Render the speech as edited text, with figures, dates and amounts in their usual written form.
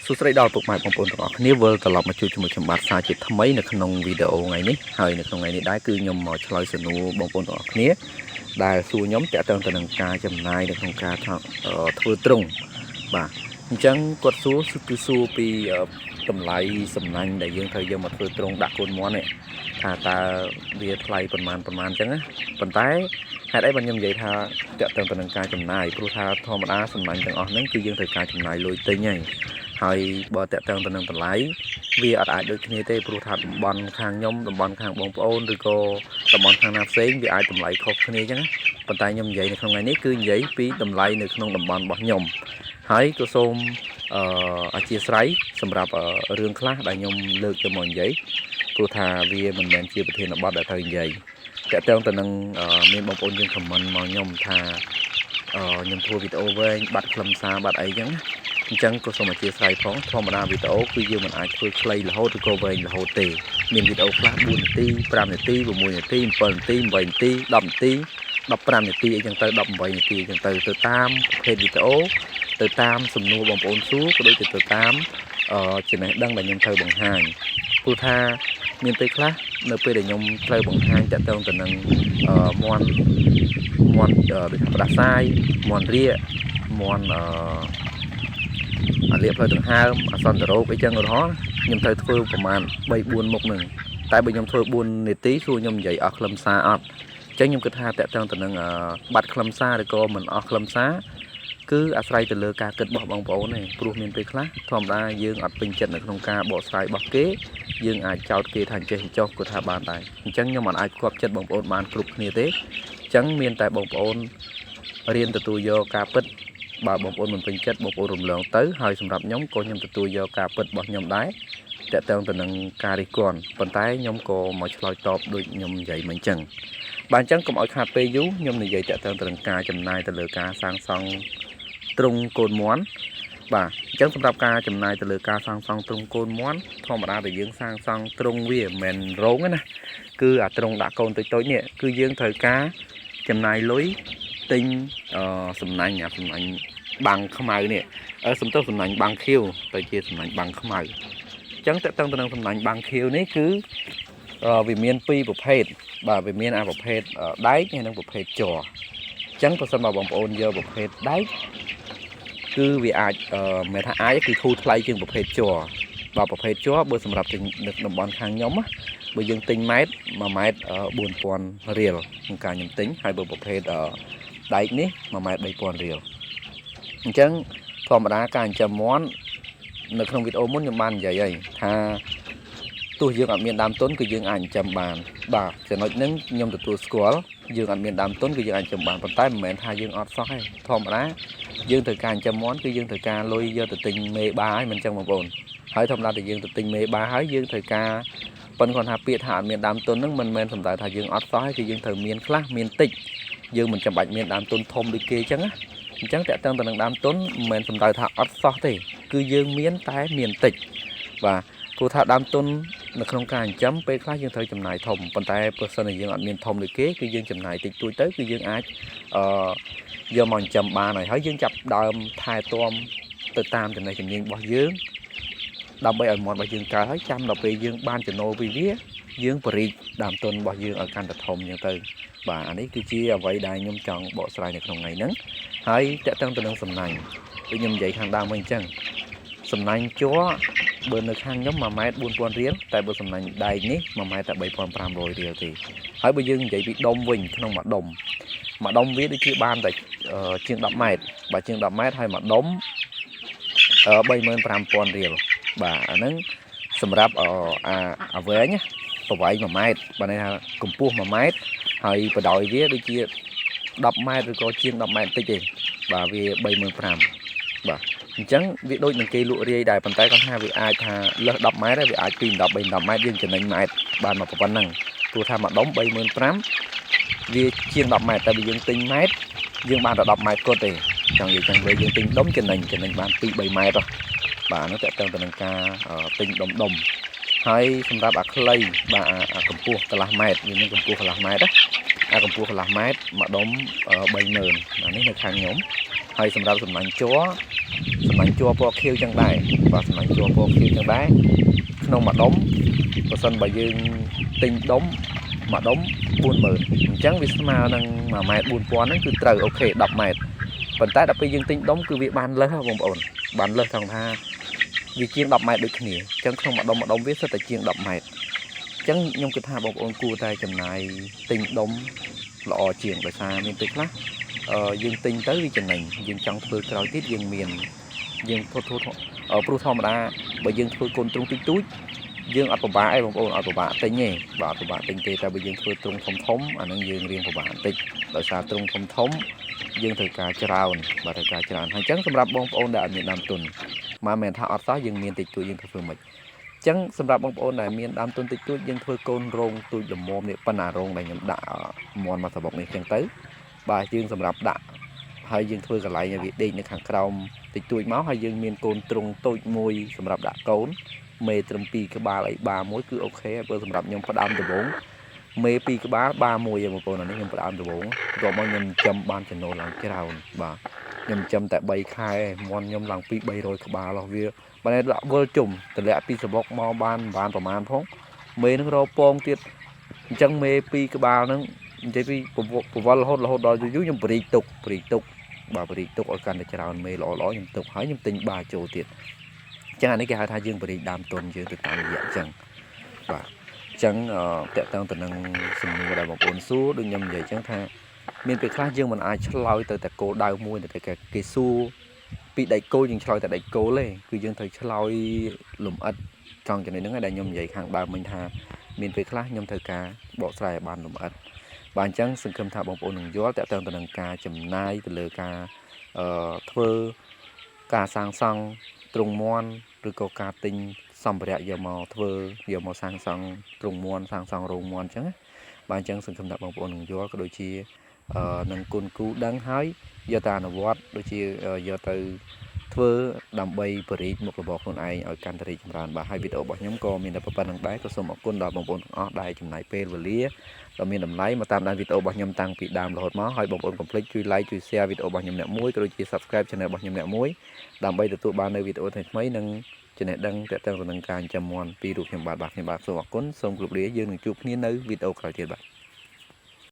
សួស្តីដល់ពុកម៉ែបងប្អូនទាំងអស់គ្នាវិលត្រឡប់មកជួបជាមួយខ្ញុំបាទសារជាថ្មីនៅក្នុងវីដេអូថ្ងៃនេះហើយនៅក្នុងថ្ងៃនេះដែរគឺខ្ញុំមកឆ្លើយសំណួរបងប្អូនទាំងអស់គ្នាដែលសួរខ្ញុំតាក់ទងទៅនឹងការចំណាយនៅក្នុងការធ្វើទ្រុងបាទអញ្ចឹងគាត់សួរគឺសួរពីតម្លៃសំណាញ់ដែលយើងត្រូវយកមកធ្វើទ្រុងដាក់កូនមាន់នេះថាតើវាថ្លៃប៉ុន្មានអញ្ចឹងណាប៉ុន្តែហេតុអីបានខ្ញុំនិយាយថាតាក់ទងទៅនឹងការចំណាយព្រោះថាធម្មតាសំណាញ់ទាំងអស់ហ្នឹងគឺយើងត្រូវការចំណាយលុយទិញហើយបើតាក់ទងទៅនឹងតម្លៃវាអត់អាចដូចគ្នាទេព្រោះថាតំបន់ខាងខ្ញុំតំបន់ខាងបងប្អូនឬក៏តំបន់ខាងណាផ្សេងវាអាចតម្លៃខុសគ្នាអញ្ចឹងណាប៉ុន្តែខ្ញុំនិយាយនៅក្នុងថ្ងៃនេះគឺនិយាយពីតម្លៃនៅក្នុងតំបន់របស់ខ្ញុំហើយក៏សូមអធិស្ឋានសម្រាប់រឿងខ្លះដែលខ្ញុំលើកយកមកនិយាយព្រោះថាវាមិនមែនជាប្រធានបទដែលត្រូវនិយាយតាក់ទងទៅនឹងមានបងប្អូនយើងខមមិនមកខ្ញុំថាខ្ញុំធ្វើវីដេអូវែងបាត់ខ្លឹមសារបាត់អីចឹងអញ្ចឹងក៏សូមអធិស្ឋានផងធម្មតាវីដេអូគឺយើងមិនអាចធ្វើខ្លីរហូតឬក៏វែងរហូតទេមានវីដេអូខ្លះ4នាទី5នាទី6នាទី7នាទី8នាទី10នាទី15នាទីអីចឹងទៅ18នាទីអីចឹងទៅតាមប្រភេទវីដេអូទៅតាមសំណួរបងប្អូនសួរក៏ដូចជាទៅតាមចំណេះដឹងដែលខ្ញុំត្រូវបង្ហាញព្រោះថាមានពេលខ្លះនៅពេលដែលខ្ញុំត្រូវបង្ហាញតាក់ទងទៅនឹងមាន់ដូចផ្ដាសាយមាន់រាកមាន់អាលៀកផ្លូវដង្ហើមអសន្នរោគអីចឹងឧទាហរណ៍ខ្ញុំត្រូវធ្វើប្រហែល3 4មុខនឹងតែបើខ្ញុំធ្វើ4នាទីសួរខ្ញុំនិយាយអស់ខ្លឹមសារអត់អញ្ចឹងខ្ញុំគិតថាតាក់ទងទៅនឹងបាត់ខ្លឹមសារឬក៏មិនអស់ខ្លឹមសារគឺអាស្រ័យទៅលើការគិតរបស់បងប្អូនឯងព្រោះមានពេលខ្លះធម្មតាយើងអត់ពេញចិត្តនៅក្នុងការបកស្រាយរបស់គេយើងអាចចោទគេថាចេះចោះគាត់ថាបានដែរអញ្ចឹងខ្ញុំមិនអាចគប់ចិត្តបងប្អូនបានគ្រប់គ្នាទេអញ្ចឹងមានតែបងប្អូនរៀនទទួលយកការពិតបើបងប្អូនមិនពេញចិត្តបងប្អូនរំលងទៅហើយសម្រាប់ខ្ញុំក៏ខ្ញុំទទួលយកការពិតរបស់ខ្ញុំដែរតាក់ទងទៅនឹងការរិះគន់ប៉ុន្តែខ្ញុំក៏មកឆ្លើយតបដូចខ្ញុំនិយាយមិញអញ្ចឹងបាទអញ្ចឹងកុំឲ្យខាតពេលយូរខ្ញុំនិយាយតាក់ទងទៅនឹងការចំណាយទៅលើការសាងសង់ទ្រុងកូនមាន់បាទអញ្ចឹងសម្រាប់ការចំណាយទៅលើការសាងសង់ទ្រុងកូនមាន់ធម្មតាដែលយើងសាងសង់ទ្រុងវាមិនមែនរងទេណាគឺអាទ្រុងដាក់កូនតូចៗនេះគឺយើងត្រូវការចំណាយលុយទិញសំណាញ់សំណាញ់បាំងខ្មៅនេះសំទោសសំណាញ់បាំងខៀវទៅជាសំណាញ់បាំងខ្មៅអញ្ចឹងតើតឹងទៅនឹងសំណាញ់បាំងខៀវនេះគឺវាមាន2ប្រភេទបាទវាមានប្រភេទដែកហើយនិងប្រភេទជ័រអញ្ចឹងបើសិនមកបងប្អូនយកប្រភេទដែកគឺវាអាចមិនថាអាចគឺធូរថ្លៃជាងប្រភេទជ័របាទប្រភេទជ័របើសម្រាប់នៅតំបន់ខាងខ្ញុំបើយើងទិញម៉ែត្រ1ម៉ែត្រ4000រៀលក្នុងការខ្ញុំទិញហើយបើប្រភេទដែកនេះ1ម៉ែត្រ3000រៀលអញ្ចឹងធម្មតាការចិញ្ចឹមមាន់នៅក្នុងវីដេអូមុនខ្ញុំបាននិយាយហើយថាទោះយើងអត់មានដើមទុនគឺយើងអាចចិញ្ចឹមបានបាទចំណុចហ្នឹងខ្ញុំទទួលស្គាល់យើងអត់មានដើមទុនគឺយើងអាចចិញ្ចឹមបានប៉ុន្តែមិនមែនថាយើងអត់សោះទេធម្មតាយើងត្រូវការចិញ្ចឹមមាន់គឺយើងត្រូវការលុយយកទៅទិញមេបាហើយមិនអញ្ចឹងបងប្អូនហើយធម្មតាតែយើងទៅទិញមេបាហើយយើងត្រូវការប៉ុន្តែគាត់ថាពាក្យថាអត់មានដើមទុនហ្នឹងមិនមែនសំដៅថាយើងអត់សោះទេគឺយើងត្រូវមានខ្លះមានតិចយើងមិនចាំបាច់មានដើមទុនធំដូចគេអញ្ចឹងណាអញ្ចឹងតើតើទៅនឹងដើមទុនមិនមែនសំដៅថាអត់សោះទេគឺយើងមានតែមានតិចបាទព្រោះថាដើមទុននៅក្នុងការចិញ្ចឹមពេលខ្លះយើងត្រូវចំណាយធំប៉ុន្តែបើសិនជាយើងអត់មានធំដូចគេគឺយើងចំណាយតិចតួចទៅគឺយើងអាចយកមកចិញ្ចឹមបានហើយយើងចាប់ដើមថែទាំទៅតាមចំណេះជំនាញរបស់យើងដើម្បីឲ្យមាន់របស់យើងកើតហើយចាំដល់ពេលយើងបានចំណូលពីវាយើងបរិយាដើមទុនរបស់យើងឲ្យកាន់តែធំអញ្ចឹងទៅបាទអានេះគឺជាអ្វីដែលខ្ញុំចង់បកស្រាយនៅក្នុងថ្ងៃហ្នឹងហើយតកតឹងទៅនឹងសំណាញ់ដូចខ្ញុំនិយាយខាងដើមវិញអញ្ចឹងសំណាញ់ជ័របើនៅខាងខ្ញុំ1ម៉ែត្រ4000រៀលតែបើសំណាញ់ដែកនេះ1ម៉ែត្រតែ3500រៀលទេហើយបើយើងនិយាយពីដុំវិញក្នុងមួយដុំវាដូចជាបានតែជាង10ម៉ែត្របាទជាង10ម៉ែត្រហើយមួយដុំ35000រៀលបាទអាហ្នឹងសម្រាប់អាវែងប្រវែង1ម៉ែត្របាទន័យថាកម្ពស់1ម៉ែត្រហើយបដោយវាដូចជា10ម៉ែត្រឬក៏ជាង10ម៉ែត្រតិចទេបាទវា35000បាទអញ្ចឹងវាដូចនឹងគេលក់រាយដែរប៉ុន្តែគាត់ថាវាអាចថាលើស10ម៉ែត្រវាអាចពី10 3 10ម៉ែត្រយើងចំណេញម៉ែត្របានមកប៉ុណ្ណឹងព្រោះថាមួយដុំ35000វាជាង10ម៉ែត្រតែបើយើងទិញម៉ែត្រយើងបានតែ10ម៉ែត្រគាត់ទេចង់និយាយចឹងវិញយើងទិញដុំចំណេញបាន2 3ម៉ែត្របាទនោះតើតើទៅនឹងការទិញដុំហើយសម្រាប់អាខ្លីបាទអាកម្ពស់កន្លះម៉ែត្រវាមានកម្ពស់កន្លះម៉ែត្រអាកម្ពស់កន្លះម៉ែត្រមួយដុំ30000អានេះនៅខាងខ្ញុំ ហើយសម្រាប់សំណាញ់ជ័រពណ៌ខៀវចឹងដែរបាទសំណាញ់ជ័រពណ៌ខៀវចឹងដែរក្នុងមួយដុំបើសិនបើយើងទិញដុំមួយដុំ 40000 អញ្ចឹងវាស្មើនឹង1ម៉ែត្រ 4000 ហ្នឹងគឺត្រូវអូខេ10ម៉ែត្រប៉ុន្តែដល់ពេលយើងទិញដុំគឺវាបានលើសបងប្អូនបានលើសថងថាវាជាង10ម៉ែត្រដូចគ្នាអញ្ចឹងក្នុងមួយដុំវាសិតតែជាង10ម៉ែត្រអញ្ចឹងខ្ញុំគិតថាបងប្អូនគួរតែចំណាយទិញដុំល្អជាងដោយសារមានពេលខ្លះយើងទិញទៅវាចំណេញយើងចង់ធ្វើក្រោយទៀតយើងមានយើងព្រោះធម្មតាបើយើងធ្វើកូនទ្រុងតិចតួចយើងអត់ពិបាកឯងបងប្អូនអត់ពិបាកទិញទេបាទអត់ពិបាកទិញទេតែបើយើងធ្វើទ្រុងធំអាហ្នឹងយើងរៀងពិបាកបន្តិចដោយសារទ្រុងធំយើងត្រូវការច្រើនបាទត្រូវការច្រើនហើយអញ្ចឹងសម្រាប់បងប្អូនដែលអត់មានដើមទុនមិនមែនថាអត់សោះយើងមានតិចតួចយើងធ្វើមិនអញ្ចឹងសម្រាប់បងប្អូនដែលមានដើមទុនតិចតួចយើងធ្វើកូនរោងទូចល្មមនេះប៉ុណ្ណារោងដែលខ្ញុំដាក់មន់មកសបុកនេះអញ្ចឹងទៅបាទយើងសម្រាប់ដាក់ហើយយើងធ្វើកន្លែងឲ្យវាដេកនៅខាងក្រោមតិចតួចមកហើយយើងមានកូនទ្រុងតូចមួយសម្រាប់ដាក់កូនមេត្រឹម2ក្បាលអីបាមួយគឺអូខេហើយបើសម្រាប់ខ្ញុំផ្ដើមដំបូងមេ2ក្បាលបាមួយឯងបងប្អូនអានេះខ្ញុំផ្ដើមដំបូងក៏មកខ្ញុំចំបានចំណូលឡើងច្រើនបាទខ្ញុំចំតែ3ខែមន់ខ្ញុំឡើងពី300ក្បាលរបស់វាបើដាក់វិលជុំតម្លាក់ពីសបុកមកបានប្រមាណផងមេនឹងរកពងទៀតអញ្ចឹងមេ2ក្បាលហ្នឹងនិយាយពីប្រវល់រហូតដល់យូរខ្ញុំបរិយទុកបាទបរិយទុកឲ្យកាន់តែច្រើនមេល្អខ្ញុំទុកហើយខ្ញុំទិញបាចូលទៀតអញ្ចឹងអានេះគេហៅថាយើងបរិយដើមទុនយើងទៅតាមរយៈអញ្ចឹងបាទអញ្ចឹងតកតងទៅនឹងសំណួរដែលបងប្អូនសួរដូចខ្ញុំនិយាយអញ្ចឹងថាមានពេលខ្លះយើងមិនអាចឆ្លើយទៅតែគោលដៅមួយតែគេសួរពីដៃគោលយើងឆ្លើយតែដៃគោលទេគឺយើងត្រូវឆ្លើយលំអិតចង់ចំណុចហ្នឹងឯងដែលខ្ញុំនិយាយខាងដើមមិញថាមានពេលខ្លះខ្ញុំត្រូវការបកស្រាយឲ្យបានលម្អិតបាទអញ្ចឹងសង្ឃឹមថាបងប្អូននឹងយល់តកតងទៅនឹងការចំណាយទៅលើការធ្វើការសាងសង់ទ្រុងមន់ឬក៏ការទិញសម្ភារៈយកមកសាងសង់ទ្រុងមន់សាងសង់រោងមន់អញ្ចឹងបាទអញ្ចឹងសង្ឃឹមថាបងប្អូននឹងយល់ក៏ដូចជានឹងគុណគូដឹងហើយយកទៅអនុវត្តដូចជាយកទៅធ្វើដើម្បីបរិយាមុខរបរខ្លួនឯងឲ្យកាន់តែរីកចម្រើនបាទហើយវីដេអូរបស់ខ្ញុំក៏មានតែប៉ុណ្្នឹងដែរក៏សូមអរគុណដល់បងប្អូនទាំងអស់ដែលចំណាយពេលវេលាដ៏មានតម្លៃមកតាមដានវីដេអូរបស់ខ្ញុំតាំងពីដើមរហូតមកហើយបងប្អូនកុំភ្លេចជួយ like ជួយ share វីដេអូរបស់ខ្ញុំអ្នកមួយក៏ដូចជា subscribe channel របស់ខ្ញុំអ្នកមួយដើម្បីទទួលបាននូវវីដេអូថ្មីៗនិងចំណេះដឹងទាក់ទងទៅនឹងការចិញ្ចឹមមាន់ពីរូបខ្ញុំបាទខ្ញុំបាទសូមអរគុណសូមគោរពលាយើងនឹងជួបគ្នានៅវីដេអូក្រោយទៀតបាទ